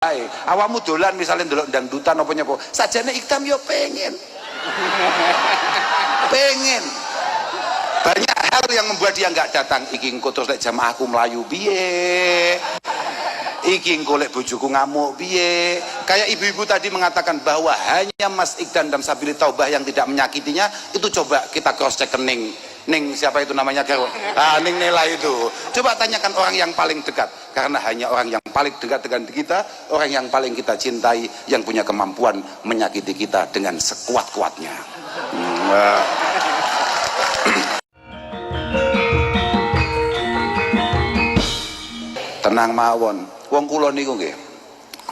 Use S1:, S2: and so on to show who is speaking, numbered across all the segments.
S1: wae. Awakmu dolan misalnya ndelok dangdutan apa nyapa, sajane Ikdam yo pengen. Pengen. Banyak hal yang membuat dia nggak datang. Iki engko terus lek jamaahku melayu piye? Iki engko lek bojoku ngamuk piye? Kayak ibu-ibu tadi mengatakan bahwa hanya Mas Ikdam dan Sabili Taubah yang tidak menyakitinya, itu coba kita cross check ke Ning siapa itu namanya Ning Nela itu. Coba tanyakan orang yang paling dekat, karena hanya orang yang paling dekat dengan kita, orang yang paling kita cintai, yang punya kemampuan menyakiti kita dengan sekuat-kuatnya. Tenang mawon, wong kula niku nggih.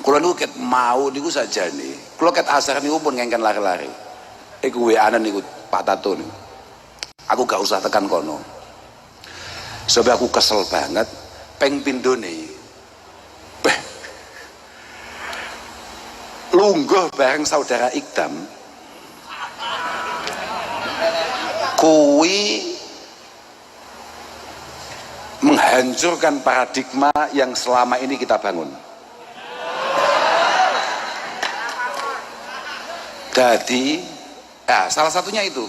S1: Kula niku ket mau niku sajane. Kula ket asar niku pun ngengken lari-lari. Iku WA-an niku Pak Tato niku. Aku gak usah tekan kono. Sebab aku kesel banget peng pindone. Beh. Lungguh bareng saudara Ikdam. Kui menghancurkan paradigma yang selama ini kita bangun. Jadi, salah satunya itu.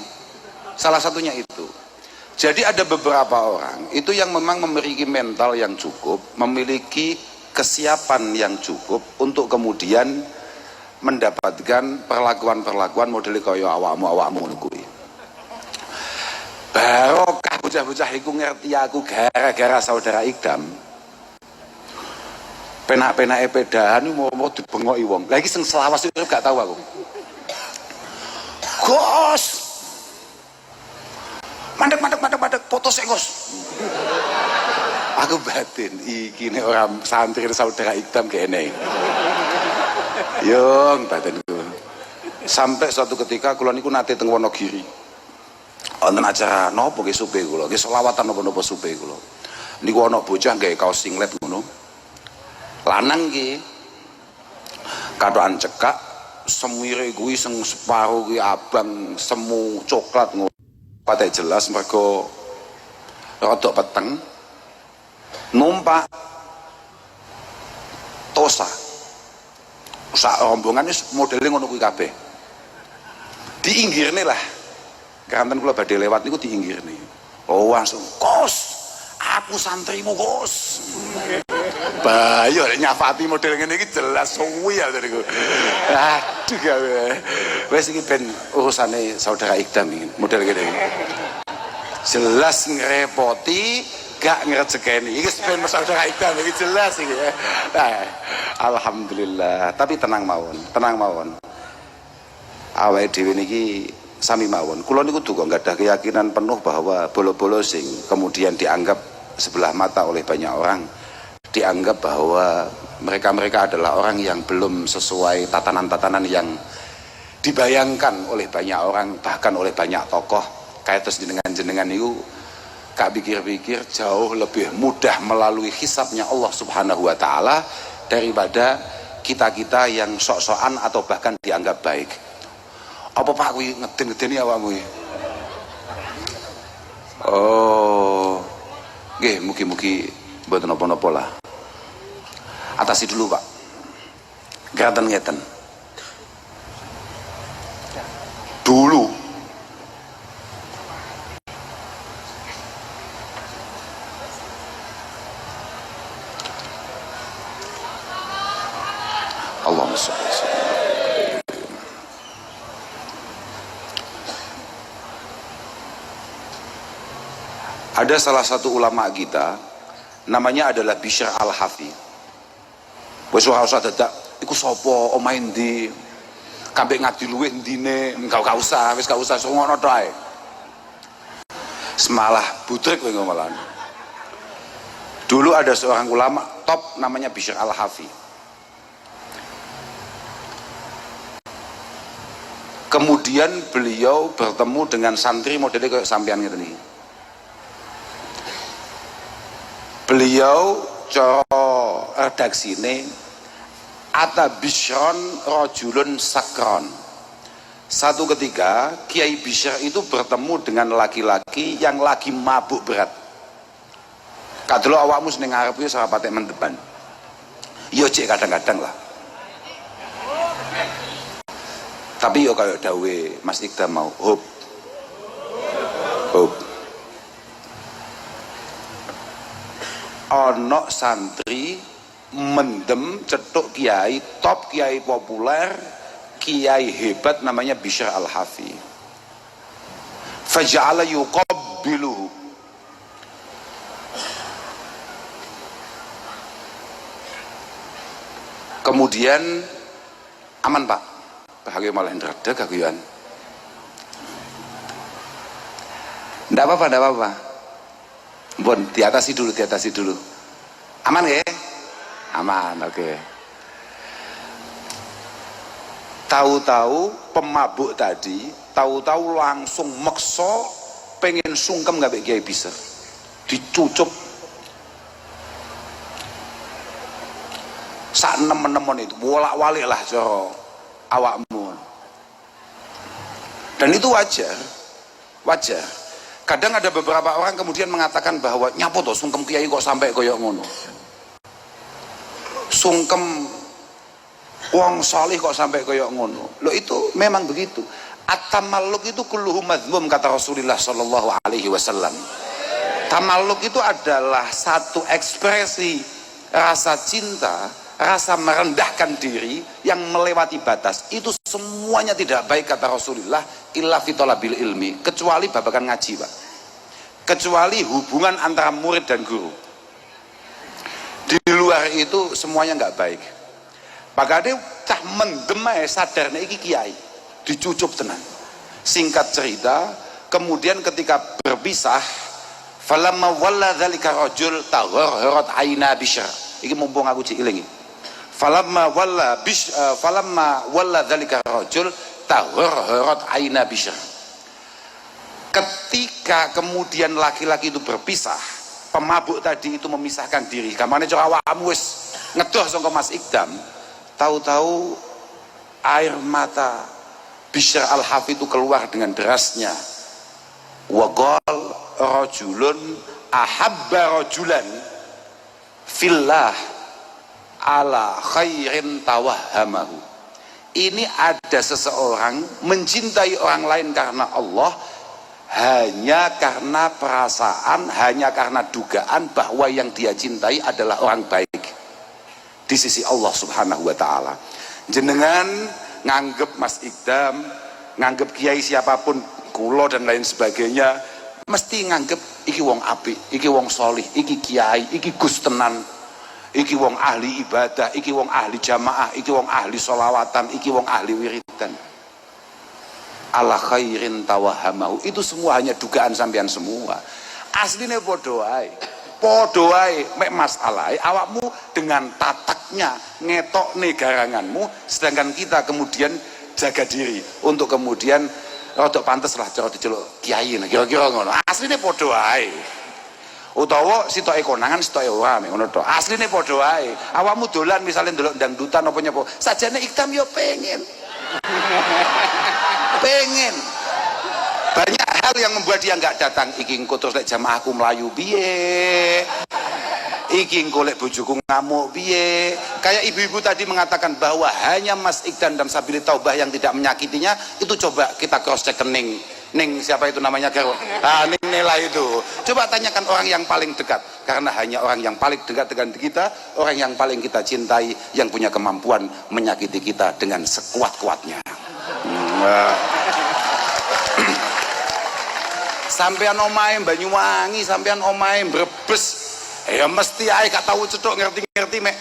S1: Jadi ada beberapa orang itu yang memang memiliki mental yang cukup, memiliki kesiapan yang cukup untuk kemudian mendapatkan perlakuan-perlakuan model kaya awakmu kuwi. Barokah bocah-bocah iku ngerti aku gara-gara saudara Ikdam. Penak-penake pedahan mau dibengoki wong. Lah iki sing selawas itu gak tahu aku. Gos. Mandek foto sik Gus. Aku batin iki nek ora santri saudara Ikdam kene. Yung batinku. Sampai suatu ketika kula niku nate teng Wonogiri. Wonten acara napa nggih supe kula, nggih selawatan napa-napa supe kula. Niku ana bocah gawe kaos singlet ngono. Lanang nggih. Katokan cekak semire kuwi sing separo kuwi abang, semu coklat ngono. Patek jelas mergo rodok peteng numpak Tosa. Sak rombongan wis modele ngono kuwi kabeh. Diinggirne lah. Kanten kula badhe lewat niku diinggirne. Oh langsung, "Kos, aku santrimu, Kos." Bayo nyafati model ngene iki jelas suwi ya niku. Aduh gawe. Wis iki ben urusane saudara Ikdam iki model ngene iki. Jelas ngrepoti, gak ngrejekeni. Iki ben saudara Ikdam iki jelas iki ya. Alhamdulillah, tapi tenang mawon. Awake dhewe niki sami mawon. Kula niku duka nggak ada keyakinan penuh bahwa bolo-bolo sing kemudian dianggap sebelah mata oleh banyak orang, dianggap bahwa mereka adalah orang yang belum sesuai tatanan-tatanan yang dibayangkan oleh banyak orang, bahkan oleh banyak tokoh. Kayak terus jenengan itu gak pikir-pikir jauh lebih mudah melalui hisabnya Allah Subhanahu wa Ta'ala daripada kita-kita yang sok-sokan atau bahkan dianggap baik. Apa Pak kuwi ngeden-ngedeni awakmu iki? Oh. Nggih, mugi-mugi mboten napa-napa lah. Atasi dulu Pak. Ngeten. Dulu Allahumma sholli. Ada salah satu ulama kita namanya adalah Bishr Al-Hafi. Wis ora usah dadak iku sapa omahe ndi kabeh ngadi luwih ndine gak usah ngono tok ae. Semalah budrek kowe ngomalan. Dulu ada seorang ulama top namanya Bishr Al-Hafi. Kemudian beliau bertemu dengan santri modelnya kayak sampean ngene iki. Beliau cara redaksine ata Bishron rajulun sakron. Satu ketika Kiai Bishr itu bertemu dengan laki-laki yang lagi mabuk berat. Kadelo awakmu seneng ngarep iki ora patek mendepan. Yo cek kadang-kadang lah. Tapi yo kayak dawe Mas Ikdam mau hub ono santri mendem cetuk kiai top, kiai populer, kiai hebat namanya Bishr Al-Hafi. Faja'ala yuqabbiluhu, kemudian aman Pak, bahagia malah ngerada kaguyan. Nggak apa-apa. Bon, diatasi dulu. Aman ya? Aman, oke. Tahu-tahu pemabuk tadi, tahu-tahu langsung mekso pengen sungkem nggak Kiai bisa. Dicucup. Sak nemen-nemen itu, bolak-balik lah coro awakmu. Dan itu wajar. Kadang ada beberapa orang kemudian mengatakan bahwa nyapo toh sungkem kiai kok sampai koyok ngono. Sungkem wong salih kok sampai koyok ngono. Loh itu memang begitu. At-tamalluk itu kulluhu madzmum kata Rasulullah sallallahu alaihi wasallam. Tamalluk itu adalah satu ekspresi rasa cinta, rasa merendahkan diri yang melewati batas. Itu semuanya tidak baik kata Rasulullah, illa fi talabil ilmi, kecuali babakan ngaji Pak, kecuali hubungan antara murid dan guru. Di luar itu semuanya nggak baik. Pakade cah mendem sadar iki kiai dicucup tenan. Singkat cerita, kemudian ketika berpisah, falamma walla dzalika rajul tagharrat aina Bishr. Iki mumpung aku cilik iki. Falamma walla dzalika rajul tagharrat aina Bishr. Ketika kemudian laki-laki itu berpisah, pemabuk tadi itu memisahkan diri. Kamane cara awakmu wis ngedoh saka Mas Ikdam, tahu-tahu air mata Bishr Al-Hafi itu keluar dengan derasnya. Wa qal rajulun ahabba rajulan fillah ala khairin tawahhamahu. Ini ada seseorang mencintai orang lain karena Allah, hanya karena perasaan, hanya karena dugaan bahwa yang dia cintai adalah orang baik di sisi Allah subhanahu wa ta'ala. Jenengan nganggep Mas Ikdam, nganggep kiai siapapun, kulo dan lain sebagainya, mesti nganggep iki wong apik, iki wong solih, iki kiai, iki gus tenan, iki wong ahli ibadah, iki wong ahli jamaah, iki wong ahli sholawatan, iki wong ahli wiridan. Ala khairin tawahamahu, itu semua hanya dugaan sampean semua. Aslinya podo wae mek masalah awakmu dengan tataknya ngetok negaranganmu, sedangkan kita kemudian jaga diri untuk kemudian rodok pantes lah cara diceluk kiai kira-kira ngono. Aslinya podo wae. Utawa sitoke konangan sitoke ora ngono to. Asline padha wae. Awakmu dolan misalnya ndelok dangdutan apa nyapa, sajane Ikdam yo pengen. Banyak hal yang membuat dia nggak datang. Iki engko terus lek jamaahku melayu piye, iki engko lek bojoku ngamuk piye. Kayak ibu-ibu tadi mengatakan bahwa hanya Mas Ikdam dan Sabili Taubah yang tidak menyakitinya. Itu coba kita cross check kening siapa itu namanya Garwo, Ning Nela itu. Coba tanyakan orang yang paling dekat, karena hanya orang yang paling dekat dengan kita, orang yang paling kita cintai, yang punya kemampuan menyakiti kita dengan sekuat-kuatnya. Sampean omahe Banyuwangi, sampean omahe Brebes, ya mesti ae gak tahu cedok ngerti-ngerti mek.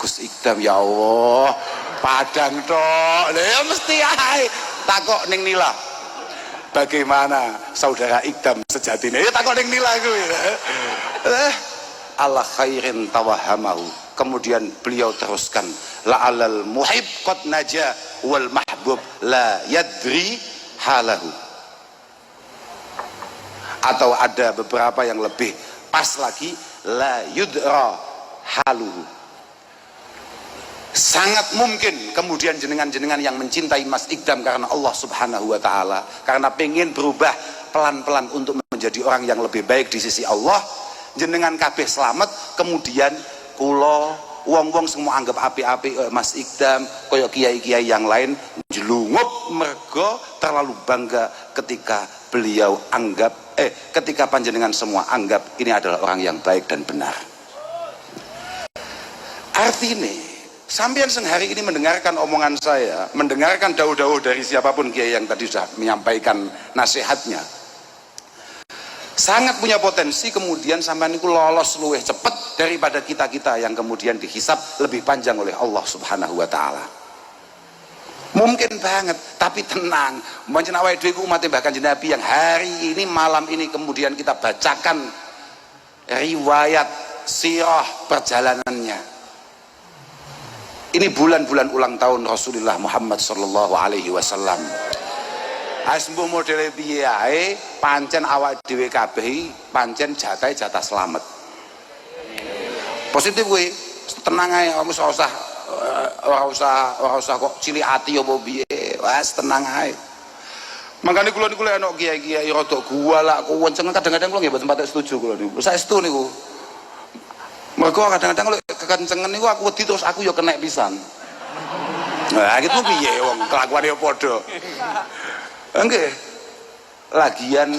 S1: Gus Ikdam ya Allah, Padang tok. Ya mesti ae takok ning Nila. Bagaimana saudara Ikdam sejatinya? Ya takut yang nilai gue. Ala khairin tawahamahu. Kemudian beliau teruskan, la'alal muhib qad naja wal mahbub la yadri halahu. Atau ada beberapa yang lebih pas lagi, la yudra haluhu. Sangat mungkin kemudian jenengan-jenengan yang mencintai Mas Ikdam karena Allah subhanahu wa ta'ala, karena pengen berubah pelan-pelan untuk menjadi orang yang lebih baik di sisi Allah, jenengan kabeh selamat, kemudian kulo wong-wong semua anggap api-api Mas Ikdam koyok kiai-kiai yang lain jelungup mergo terlalu bangga ketika beliau anggap ketika panjenengan semua anggap ini adalah orang yang baik dan benar. Artinya sampean hari ini mendengarkan omongan saya, mendengarkan dawuh-dawuh dari siapapun kiai yang tadi sudah menyampaikan nasihatnya, sangat punya potensi kemudian sampean itu lolos luwih cepet daripada kita-kita yang kemudian dihisab lebih panjang oleh Allah Subhanahu wa taala. Mungkin banget, tapi tenang, pancen awake dhewe umat Mbah Kanjeng Nabi yang hari ini malam ini kemudian kita bacakan riwayat sirah perjalanannya. Ini bulan-bulan ulang tahun Rasulullah Muhammad sallallahu alaihi wasallam. Asmbuh modele piye ae pancen awak dhewe kabeh pancen jatah selamat. Positif kuwi, tenang ae, kamu ora usah kok cilik ati apa piye. Wes tenang ae. Makane kula niku lek ana kiai-kiai rada guwalak kuwenceng kadang-kadang kula nggih mboten patek setuju kula niku. Saestu niku. Mergo kadang-kadang lek kekencengan niku aku wedi terus aku ya kena pisan. Nah, gitu piye wong kelakuane ya padha. Nggih. Lagian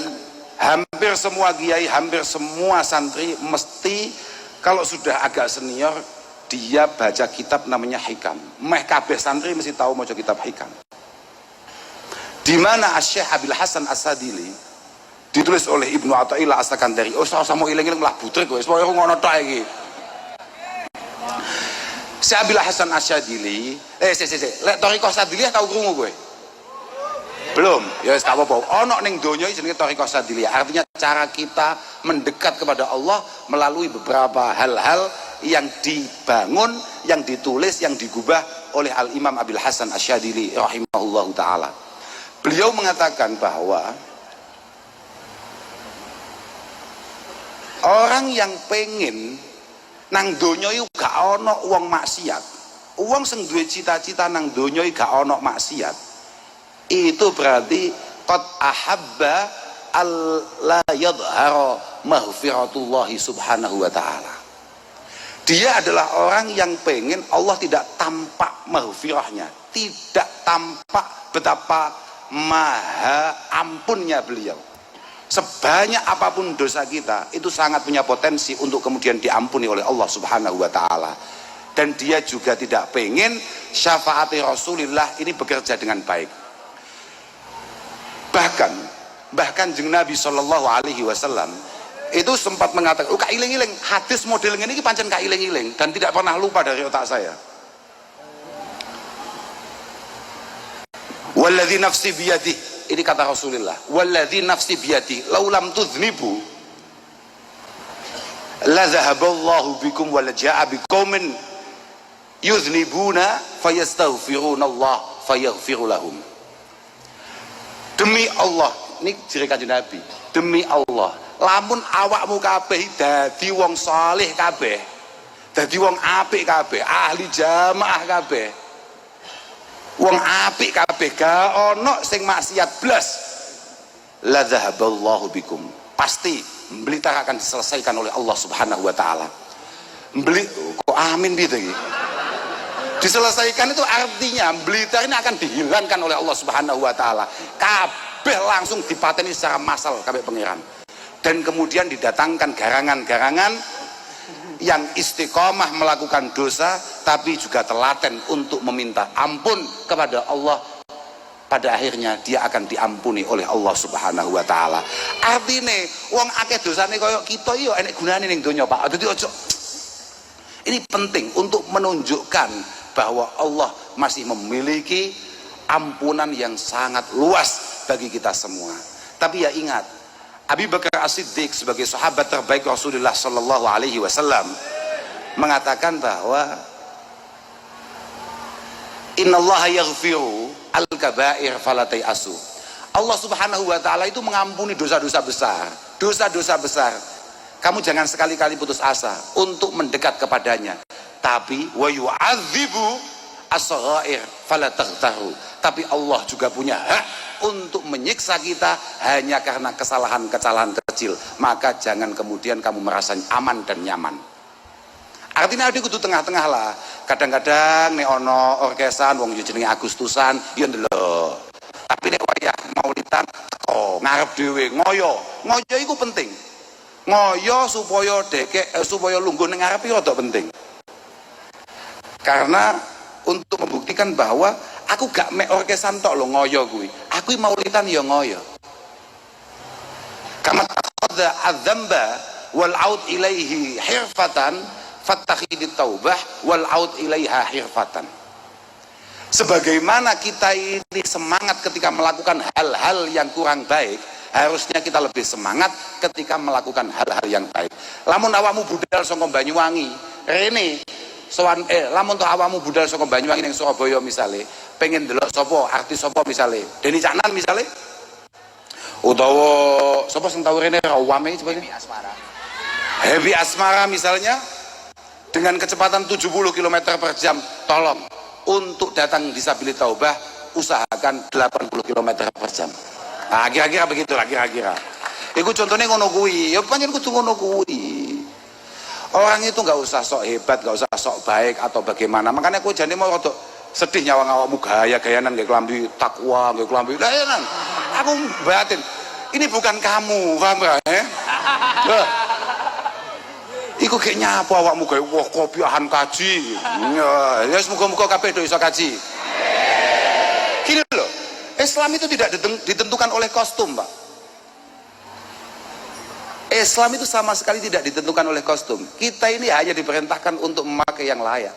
S1: hampir semua kiai, hampir semua santri mesti kalau sudah agak senior dia baca kitab namanya Hikam. Meh kabeh santri mesti tahu maca kitab Hikam. Di mana Syekh Abil Hasan As-Sadili ditulis oleh Ibnu Athaillah As-Sakandari. Oh, sama iling-iling lah butrek wis pokoke ngono tok iki. Syekh Abil Hasan As-Sadili, lek Thariqah Sadiliyah tau krungu kowe? Belum, ya wis gak apa-apa. Ono ning donya iki jenenge Thariqah Sadiliyah. Artinya cara kita mendekat kepada Allah melalui beberapa hal-hal yang dibangun, yang ditulis, yang digubah oleh Al-Imam Abil Hasan Asy-Syadzili rahimahullahu taala. Beliau mengatakan bahwa orang yang pengen nang donya iku gak ana wong maksiat, wong sing duwe cita-cita nang donya iki gak ana maksiat, itu berarti qad ahabba alla yadhhara maghfiratullahi subhanahu wa ta'ala. Dia adalah orang yang pengen Allah tidak tampak maghfirahnya, tidak tampak betapa maha ampunnya beliau. Sebanyak apapun dosa kita itu sangat punya potensi untuk kemudian diampuni oleh Allah Subhanahu wa taala. Dan dia juga tidak pengen syafaat Rasulullah ini bekerja dengan baik. Bahkan jeung Nabi sallallahu alaihi wasallam itu sempat mengatakan, "Kak iling-iling, hadis model ngene iki pancen kak iling-iling dan tidak pernah lupa dari otak saya." Walladzi nafsi biyadihi, ini kata Rasulullah, walladzi nafsi biyadihi law lam tudznibu la dhahaballahu bikum wa la jaa biqaumin yuznibuna fayastaghfiruna Allah fayaghfiru lahum. Demi Allah, ini ciri kanjeng Nabi, demi Allah, lamun awakmu kabeh dadi wong saleh kabeh, dadi wong apik kabeh, ahli jamaah kabeh, wong apik kabeh, gak ono sing maksiat blas, la dzahaballahu bikum, pasti blitar akan diselesaikan oleh Allah Subhanahu wa taala. Kok amin gitu iki? Diselesaikan itu artinya blitar ini akan dihilangkan oleh Allah Subhanahu wa taala. Kabeh langsung dipateni secara massal kabeh pangeran. Dan kemudian didatangkan garangan-garangan yang istiqomah melakukan dosa tapi juga telaten untuk meminta ampun kepada Allah. Pada akhirnya dia akan diampuni oleh Allah Subhanahu wa taala. Artine wong akeh dosane kaya kita yo enek gunane ning donya, Pak. Dadi ojo. Ini penting untuk menunjukkan bahwa Allah masih memiliki ampunan yang sangat luas bagi kita semua. Tapi ya ingat, Abu Bakar As-Siddiq sebagai sahabat terbaik Rasulullah sallallahu alaihi wasallam mengatakan bahwa innallaha yaghfiru al-kaba'ir fala tayasu. Allah Subhanahu wa taala itu mengampuni dosa-dosa besar. Dosa-dosa besar. Kamu jangan sekali-kali putus asa untuk mendekat kepadanya. Tapi wa yu'adzibu as-saghair fala taghtaru. Tapi Allah juga punya hak untuk menyiksa kita hanya karena kesalahan-kesalahan kecil. Maka jangan kemudian kamu merasa aman dan nyaman. Artinya ada kudu tengah-tengah lah. Kadang-kadang nek ono orkesan wong yo jenenge Agustusan yo ndelok. Tapi nek wayah Maulidan teko ngarep dhewe ngoyo. Ngoyo iku penting. Ngoyo supaya supaya lungguh ning ngarep iki rada penting. Karena untuk membuktikan bahwa aku gak mek orkesan tok lho ngoyo kuwi. Aku Maulidan yo ngoyo. Kama taqadda adzamba wal aud ilaihi hirfatan fattakhidit taubah wal aud ilaiha hirfatan. Sebagaimana kita ini semangat ketika melakukan hal-hal yang kurang baik, harusnya kita lebih semangat ketika melakukan hal-hal yang baik. Lamun awakmu budal saka Banyuwangi rene sowan lamun to awakmu budal saka Banyuwangi ning Surabaya misale pengen delok sapa artis sapa misale Denny Caknan misale utawa sapa sing tau rene Rawame coba Happy Asmara misalnya dengan kecepatan 70 km per jam, tolong untuk datang disabilitas taubah usahakan 80 km per jam. Nah, kira-kira begitulah kira-kira. Iku contohnya ngono kuwi, ya pancen kudu ngono kuwi. Orang itu nggak usah sok hebat, nggak usah sok baik atau bagaimana. Makanya aku jane mau rada sedih nyawang awakmu gaya-gayanan nggih klambi takwa, nggih klambi layanan. Aku batin. Ini bukan kamu, paham gak? Iku kayak nyapa awakmu gawe wah kopiahan kaji. Ya semoga-moga kabeh do iso kaji. Gini loh, Islam itu tidak ditentukan oleh kostum, Pak. Islam itu sama sekali tidak ditentukan oleh kostum. Kita ini hanya diperintahkan untuk memakai yang layak.